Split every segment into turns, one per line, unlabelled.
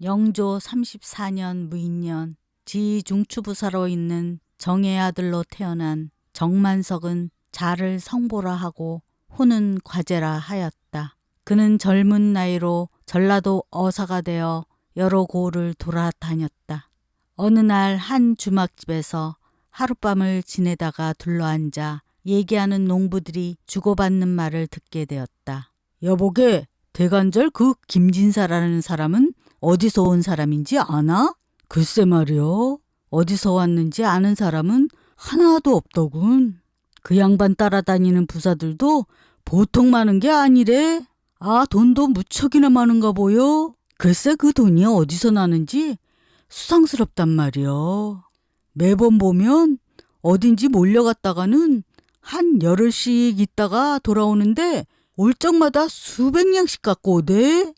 영조 34년 무인년 지중추부사로 있는 정의 아들로 태어난 정만석은 자를 성보라 하고 호는 과제라 하였다. 그는 젊은 나이로 전라도 어사가 되어 여러 고을을 돌아다녔다. 어느 날 한 주막집에서 하룻밤을 지내다가 둘러앉아 얘기하는 농부들이 주고받는 말을 듣게 되었다. 여보게, 대간절 그 김진사라는 사람은 어디서 온 사람인지 아나? 글쎄 말이여, 어디서 왔는지 아는 사람은 하나도 없더군. 그 양반 따라다니는 부사들도 보통 많은 게 아니래. 아, 돈도 무척이나 많은가 보여. 글쎄 그 돈이 어디서 나는지 수상스럽단 말이여. 매번 보면 어딘지 몰려갔다가는 한 열흘씩 있다가 돌아오는데 올 적마다 수백 냥씩 갖고 오대.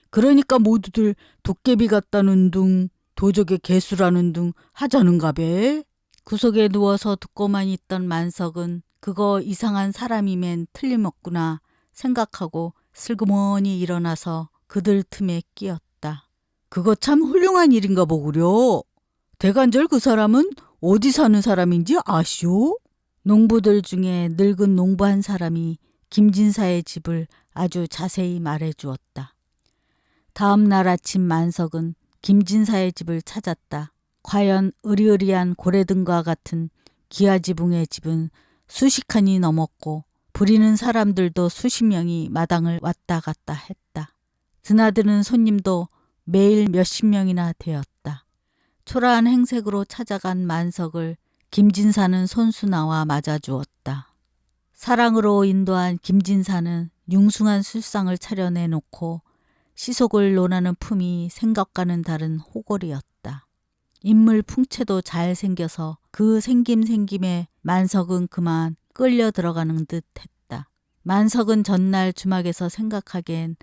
그러니까 모두들 도깨비 같다는 둥, 도적의 개수라는 둥 하자는가 배. 구석에 누워서 듣고만 있던 만석은 그거 이상한 사람이면 틀림없구나 생각하고 슬그머니 일어나서 그들 틈에 끼었다. 그거 참 훌륭한 일인가 보구려. 대간절 그 사람은 어디 사는 사람인지 아시오? 농부들 중에 늙은 농부 한 사람이 김진사의 집을 아주 자세히 말해 주었다. 다음 날 아침 만석은 김진사의 집을 찾았다. 과연 으리으리한 고래등과 같은 기아지붕의 집은 수십 칸이 넘었고 부리는 사람들도 수십 명이 마당을 왔다 갔다 했다. 드나드는 손님도 매일 몇십 명이나 되었다. 초라한 행색으로 찾아간 만석을 김진사는 손수 나와 맞아주었다. 사랑으로 인도한 김진사는 융숭한 술상을 차려내놓고 시속을 논하는 품이 생각과는 다른 호골이었다. 인물 풍채도 잘생겨서 그 생김에 만석은 그만 끌려 들어가는 듯 했다. 만석은 전날 주막에서 생각하기엔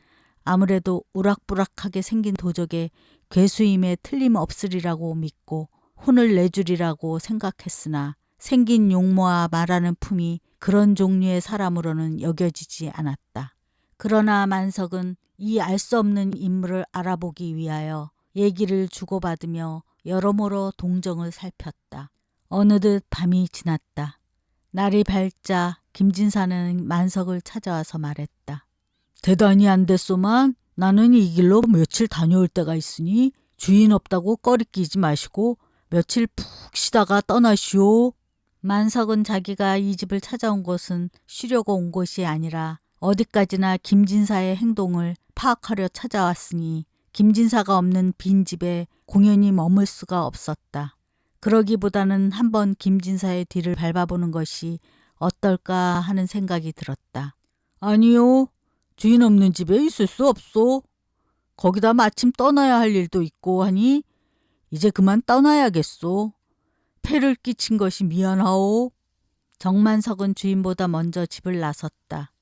아무래도 우락부락하게 생긴 도적의 괴수임에 틀림없으리라고 믿고 혼을 내주리라고 생각했으나 생긴 용모와 말하는 품이 그런 종류의 사람으로는 여겨지지 않았다. 그러나 만석은 이 알 수 없는 인물을 알아보기 위하여 얘기를 주고받으며 여러모로 동정을 살폈다. 어느덧 밤이 지났다. 날이 밝자 김진사는 만석을 찾아와서 말했다. 대단히 안 됐소만 나는 이 길로 며칠 다녀올 때가 있으니 주인 없다고 꺼리끼지 마시고 며칠 푹 쉬다가 떠나시오. 만석은 자기가 이 집을 찾아온 곳은 쉬려고 온 곳이 아니라 어디까지나 김진사의 행동을 파악하려 찾아왔으니 김진사가 없는 빈집에 공연히 머물 수가 없었다. 그러기보다는 한번 김진사의 뒤를 밟아보는 것이 어떨까 하는 생각이 들었다. 아니요. 주인 없는 집에 있을 수 없소. 거기다 마침 떠나야 할 일도 있고 하니 이제 그만 떠나야겠소. 폐를 끼친 것이 미안하오. 정만석은 주인보다 먼저 집을 나섰다.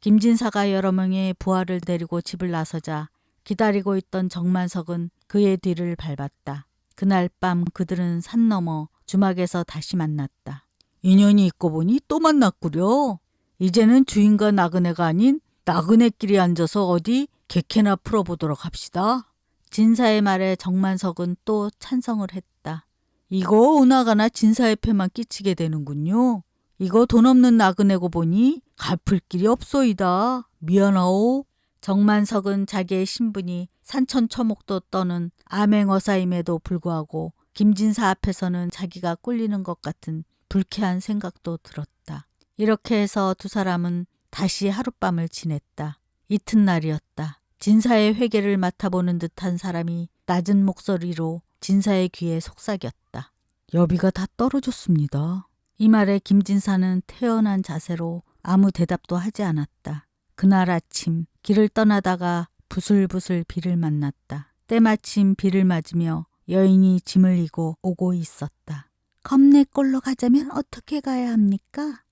김진사가 여러 명의 부하를 데리고 집을 나서자 기다리고 있던 정만석은 그의 뒤를 밟았다. 그날 밤 그들은 산 너머 주막에서 다시 만났다. 인연이 있고 보니 또 만났구려. 이제는 주인과 나그네가 아닌 나그네끼리 앉아서 어디 객회나 풀어보도록 합시다. 진사의 말에 정만석은 또 찬성을 했다. 이거 오나가나 진사의 패만 끼치게 되는군요. 이거 돈 없는 나그네고 보니 갚을 길이 없소이다. 미안하오. 정만석은 자기의 신분이 산천초목도 떠는 암행어사임에도 불구하고 김진사 앞에서는 자기가 꿀리는 것 같은 불쾌한 생각도 들었다. 이렇게 해서 두 사람은 다시 하룻밤을 지냈다. 이튿날이었다. 진사의 회개를 맡아보는 듯한 사람이 낮은 목소리로 진사의 귀에 속삭였다. 여비가 다 떨어졌습니다. 이 말에 김진사는 태연한 자세로 아무 대답도 하지 않았다. 그날 아침 길을 떠나다가 부슬부슬 비를 만났다. 때마침 비를 맞으며 여인이 짐을 이고 오고 있었다. 겁내꼴로 가자면 어떻게 가야 합니까?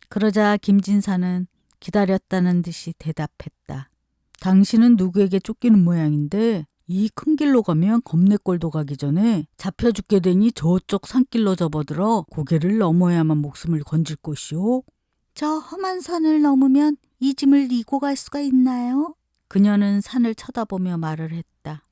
그러자 김진사는 기다렸다는 듯이 대답했다. 당신은 누구에게 쫓기는 모양인데 이 큰 길로 가면 겁내꼴도 가기 전에 잡혀 죽게 되니 저쪽 산길로 접어들어 고개를 넘어야만 목숨을 건질 것이오. 저 험한 산을 넘으면 이 짐을 이고 갈 수가 있나요? 그녀는 산을 쳐다보며 말을 했다.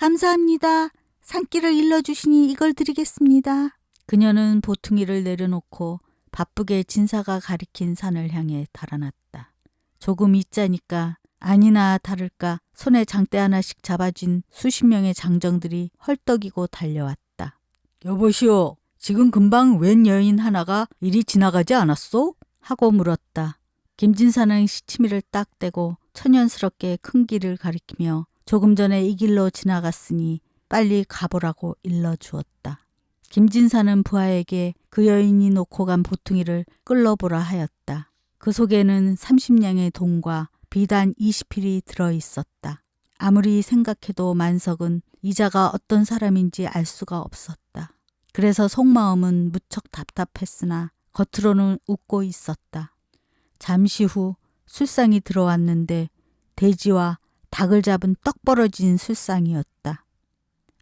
감사합니다. 산길을 일러주시니 이걸 드리겠습니다. 그녀는 보퉁이를 내려놓고 바쁘게 진사가 가리킨 산을 향해 달아났다. 조금 있자니까 아니나 다를까 손에 장대 하나씩 잡아쥔 수십 명의 장정들이 헐떡이고 달려왔다. 여보시오, 지금 금방 웬 여인 하나가 이리 지나가지 않았소? 하고 물었다. 김진사는 시치미를 딱 떼고 천연스럽게 큰 길을 가리키며 조금 전에 이 길로 지나갔으니 빨리 가보라고 일러주었다. 김진사는 부하에게 그 여인이 놓고 간 보퉁이를 끌러보라 하였다. 그 속에는 30냥의 돈과 비단 20필이 들어있었다. 아무리 생각해도 만석은 이자가 어떤 사람인지 알 수가 없었다. 그래서 속마음은 무척 답답했으나 겉으로는 웃고 있었다. 잠시 후 술상이 들어왔는데 돼지와 닭을 잡은 떡 벌어진 술상이었다.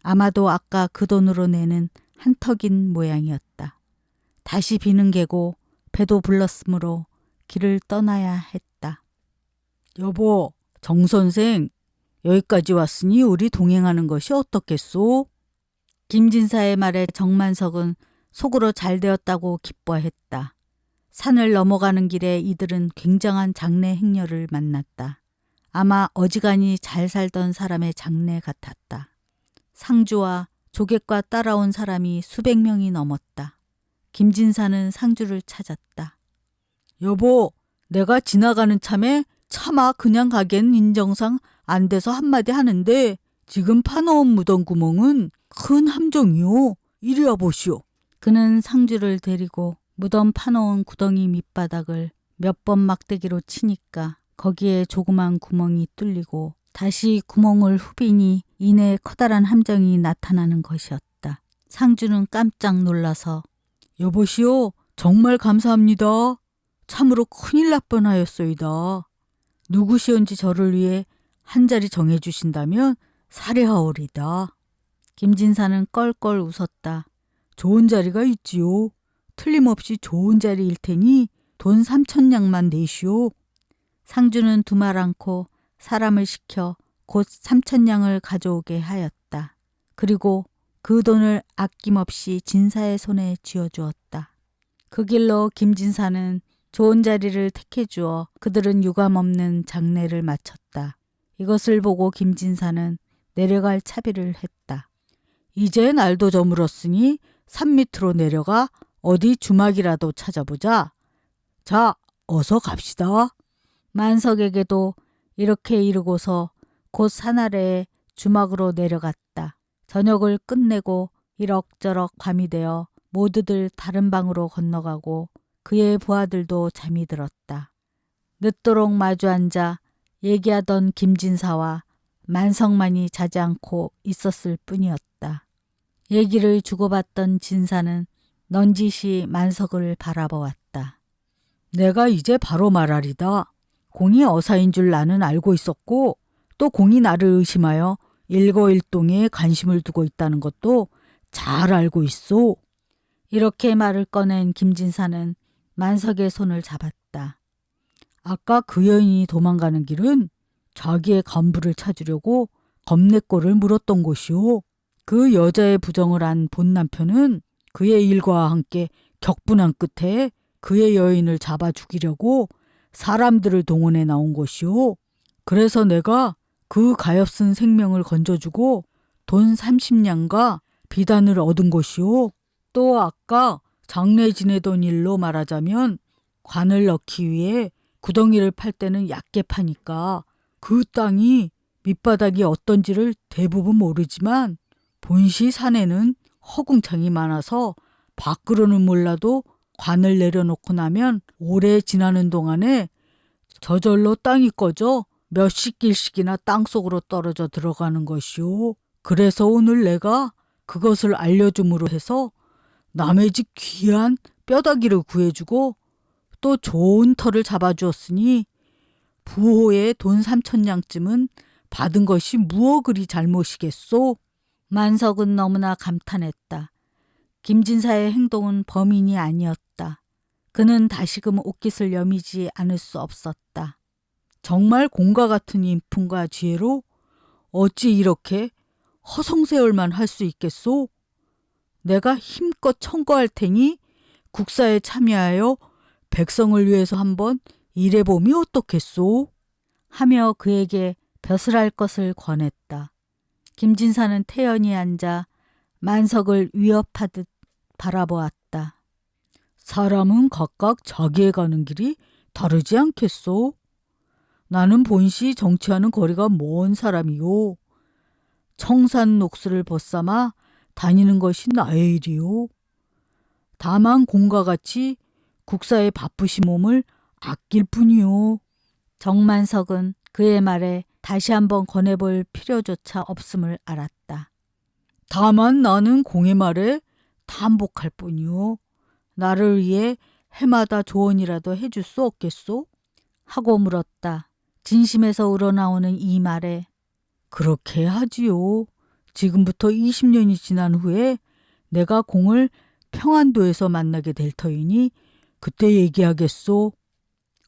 아마도 아까 그 돈으로 내는 한턱인 모양이었다. 다시 비는 개고 배도 불렀으므로 길을 떠나야 했다. 여보, 정 선생, 여기까지 왔으니 우리 동행하는 것이 어떻겠소? 김진사의 말에 정만석은 속으로 잘 되었다고 기뻐했다. 산을 넘어가는 길에 이들은 굉장한 장례 행렬을 만났다. 아마 어지간히 잘 살던 사람의 장례 같았다. 상주와 조객과 따라온 사람이 수백 명이 넘었다. 김진사는 상주를 찾았다. 여보, 내가 지나가는 참에 차마 그냥 가기엔 인정상 안 돼서 한마디 하는데 지금 파놓은 무덤 구멍은 큰 함정이요. 이리 와보시오. 그는 상주를 데리고 무덤 파놓은 구덩이 밑바닥을 몇 번 막대기로 치니까 거기에 조그만 구멍이 뚫리고 다시 구멍을 후비니 이내 커다란 함정이 나타나는 것이었다. 상주는 깜짝 놀라서 여보시오, 정말 감사합니다. 참으로 큰일 날 뻔하였소이다. 누구시온지 저를 위해 한 자리 정해주신다면 살해하오리다. 김진사는 껄껄 웃었다. 좋은 자리가 있지요. 틀림없이 좋은 자리일 테니 돈 3,000냥만 내시오. 상주는 두말 않고 사람을 시켜 곧 3,000냥을 가져오게 하였다. 그리고 그 돈을 아낌없이 진사의 손에 쥐어주었다. 그 길로 김진사는 좋은 자리를 택해 주어 그들은 유감없는 장례를 마쳤다. 이것을 보고 김진사는 내려갈 차비를 했다. 이제 날도 저물었으니 산 밑으로 내려가 어디 주막이라도 찾아보자. 자, 어서 갑시다. 만석에게도 이렇게 이르고서 곧 산 아래에 주막으로 내려갔다. 저녁을 끝내고 이럭저럭 밤이 되어 모두들 다른 방으로 건너가고 그의 부하들도 잠이 들었다. 늦도록 마주 앉아 얘기하던 김진사와 만석만이 자지 않고 있었을 뿐이었다. 얘기를 주고받던 진사는 넌지시 만석을 바라보았다. 내가 이제 바로 말하리다. 공이 어사인 줄 나는 알고 있었고 또 공이 나를 의심하여 일거일동에 관심을 두고 있다는 것도 잘 알고 있소. 이렇게 말을 꺼낸 김진사는 만석의 손을 잡았다. 아까 그 여인이 도망가는 길은 자기의 간부를 찾으려고 겁내꼴을 물었던 곳이오. 그 여자의 부정을 안 본 남편은 그의 일과 함께 격분한 끝에 그의 여인을 잡아 죽이려고 사람들을 동원해 나온 것이오. 그래서 내가 그 가엾은 생명을 건져주고 돈 30냥과 비단을 얻은 것이오. 또 아까 장례 지내던 일로 말하자면 관을 넣기 위해 구덩이를 팔 때는 얕게 파니까 그 땅이 밑바닥이 어떤지를 대부분 모르지만 본시 산에는 허궁창이 많아서 밖으로는 몰라도 관을 내려놓고 나면 오래 지나는 동안에 저절로 땅이 꺼져 몇십 길씩이나 땅속으로 떨어져 들어가는 것이오. 그래서 오늘 내가 그것을 알려줌으로 해서 남의 집 귀한 뼈다귀를 구해주고 또 좋은 털을 잡아주었으니 부호에 돈 3,000냥쯤은 받은 것이 무어 그리 잘못이겠소. 만석은 너무나 감탄했다. 김진사의 행동은 범인이 아니었다. 그는 다시금 옷깃을 여미지 않을 수 없었다. 정말 공과 같은 인품과 지혜로 어찌 이렇게 허송세월만 할 수 있겠소? 내가 힘껏 청구할 테니 국사에 참여하여 백성을 위해서 한번 일해봄이 어떻겠소? 하며 그에게 벼슬할 것을 권했다. 김진사는 태연히 앉아 만석을 위협하듯 바라보았다. 사람은 각각 자기에 가는 길이 다르지 않겠소? 나는 본시 정치하는 거리가 먼 사람이요. 청산 녹수를 벗삼아 다니는 것이 나의 일이요. 다만 공과 같이 국사에 바쁘신 몸을 아낄 뿐이요. 정만석은 그의 말에 다시 한번 권해볼 필요조차 없음을 알았다. 다만 나는 공의 말에 담복할 뿐이요. 나를 위해 해마다 조언이라도 해줄 수 없겠소? 하고 물었다. 진심에서 우러나오는 이 말에 그렇게 하지요. 지금부터 20년이 지난 후에 내가 공을 평안도에서 만나게 될 터이니 그때 얘기하겠소.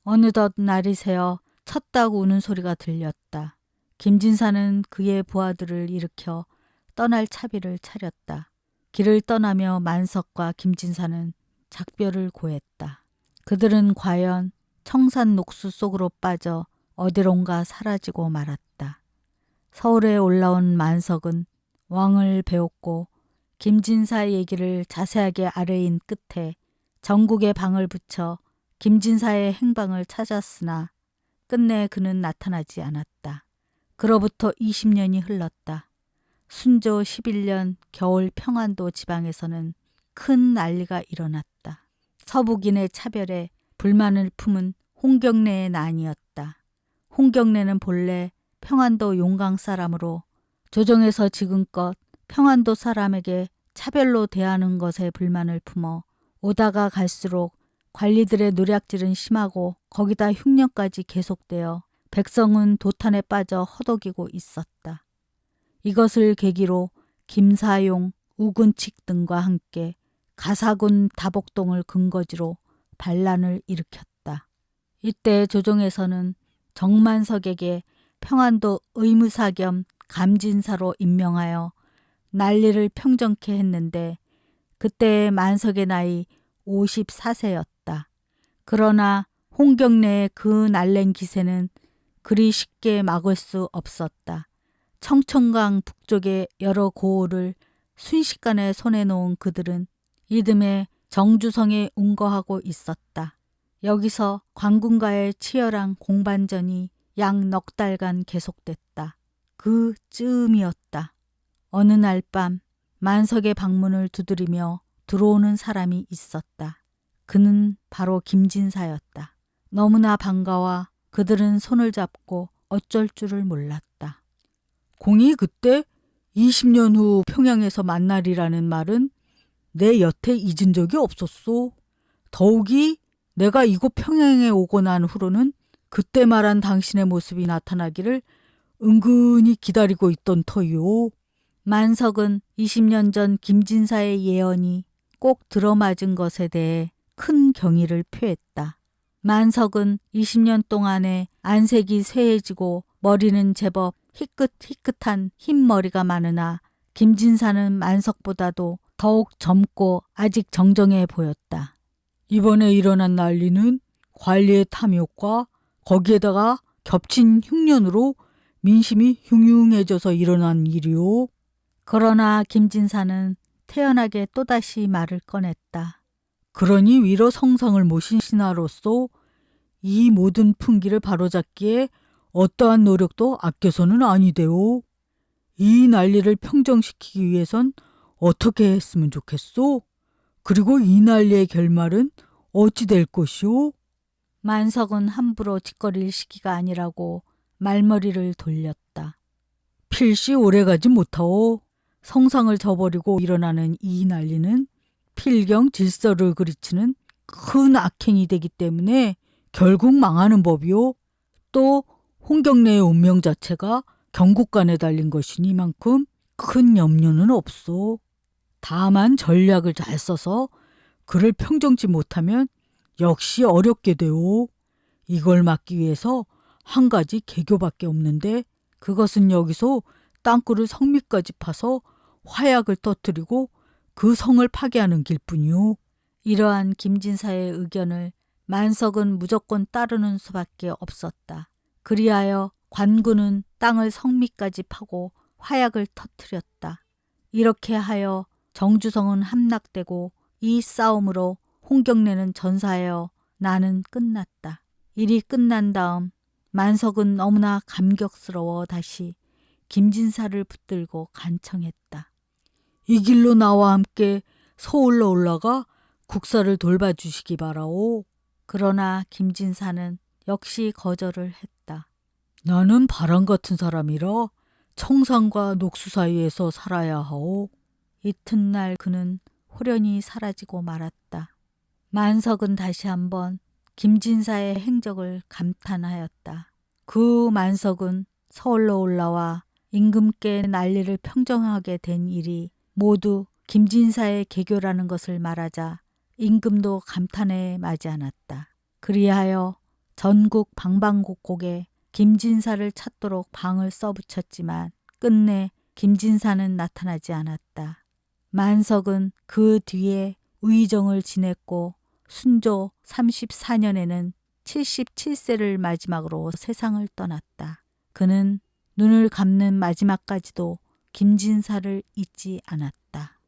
어느덧 날이 새어 쳤다고 우는 소리가 들렸다. 김진사는 그의 부하들을 일으켜 떠날 차비를 차렸다. 길을 떠나며 만석과 김진사는 작별을 고했다. 그들은 과연 청산 녹수 속으로 빠져 어디론가 사라지고 말았다. 서울에 올라온 만석은 왕을 배웠고 김진사 얘기를 자세하게 아뢰인 끝에 전국에 방을 붙여 김진사의 행방을 찾았으나 끝내 그는 나타나지 않았다. 그로부터 20년이 흘렀다. 순조 11년 겨울 평안도 지방에서는 큰 난리가 일어났다. 서북인의 차별에 불만을 품은 홍경래의 난이었다. 홍경래는 본래 평안도 용강 사람으로 조정에서 지금껏 평안도 사람에게 차별로 대하는 것에 불만을 품어 오다가 갈수록 관리들의 노략질은 심하고 거기다 흉년까지 계속되어 백성은 도탄에 빠져 허덕이고 있었다. 이것을 계기로 김사용, 우근칙 등과 함께 가사군 다복동을 근거지로 반란을 일으켰다. 이때 조정에서는 정만석에게 평안도 의무사 겸 감진사로 임명하여 난리를 평정케 했는데 그때의 만석의 나이 54세였다. 그러나 홍경래의 그 날랜 기세는 그리 쉽게 막을 수 없었다. 청천강 북쪽의 여러 고을을 순식간에 손에 놓은 그들은 이듬해 정주성에 운거하고 있었다. 여기서 관군과의 치열한 공반전이 약 넉 달간 계속됐다. 그 즈음이었다. 어느 날 밤 만석의 방문을 두드리며 들어오는 사람이 있었다. 그는 바로 김진사였다. 너무나 반가워 그들은 손을 잡고 어쩔 줄을 몰랐다. 공이 그때 20년 후 평양에서 만나리라는 말은 내 여태 잊은 적이 없었소. 더욱이 내가 이곳 평양에 오고 난 후로는 그때 말한 당신의 모습이 나타나기를 은근히 기다리고 있던 터요. 만석은 20년 전 김진사의 예언이 꼭 들어맞은 것에 대해 큰 경의를 표했다. 만석은 20년 동안에 안색이 쇠해지고 머리는 제법 희끗희끗한 흰머리가 많으나 김진사는 만석보다도 더욱 젊고 아직 정정해 보였다. 이번에 일어난 난리는 관리의 탐욕과 거기에다가 겹친 흉년으로 민심이 흉흉해져서 일어난 일이요. 그러나 김진사는 태연하게 또다시 말을 꺼냈다. 그러니 위로 성상을 모신 신하로서 이 모든 풍기를 바로잡기에 어떠한 노력도 아껴서는 아니되오. 이 난리를 평정시키기 위해선 어떻게 했으면 좋겠소? 그리고 이 난리의 결말은 어찌 될 것이오? 만석은 함부로 짓거릴 시기가 아니라고 말머리를 돌렸다. 필시 오래가지 못하오. 성상을 저버리고 일어나는 이 난리는 필경 질서를 그르치는 큰 악행이 되기 때문에 결국 망하는 법이오. 또 홍경래의 운명 자체가 경국간에 달린 것이니만큼 큰 염려는 없소. 다만 전략을 잘 써서 그를 평정치 못하면 역시 어렵게 되오. 이걸 막기 위해서 한 가지 개교밖에 없는데 그것은 여기서 땅굴을 성미까지 파서 화약을 터뜨리고 그 성을 파괴하는 길뿐이요. 이러한 김진사의 의견을 만석은 무조건 따르는 수밖에 없었다. 그리하여 관군은 땅을 성미까지 파고 화약을 터뜨렸다. 이렇게 하여 정주성은 함락되고 이 싸움으로 홍경래는 전사하여 난은 끝났다. 일이 끝난 다음 만석은 너무나 감격스러워 다시 김진사를 붙들고 간청했다. 이 길로 나와 함께 서울로 올라가 국사를 돌봐주시기 바라오. 그러나 김진사는 역시 거절을 했다. 나는 바람 같은 사람이라 청산과 녹수 사이에서 살아야 하오. 이튿날 그는 호련히 사라지고 말았다. 만석은 다시 한번 김진사의 행적을 감탄하였다. 그 만석은 서울로 올라와 임금께 난리를 평정하게 된 일이 모두 김진사의 개교라는 것을 말하자 임금도 감탄에 마지 않았다. 그리하여 전국 방방곡곡에 김진사를 찾도록 방을 써붙였지만 끝내 김진사는 나타나지 않았다. 만석은 그 뒤에 의정을 지냈고 순조 34년에는 77세를 마지막으로 세상을 떠났다. 그는 눈을 감는 마지막까지도 김진사를 잊지 않았다.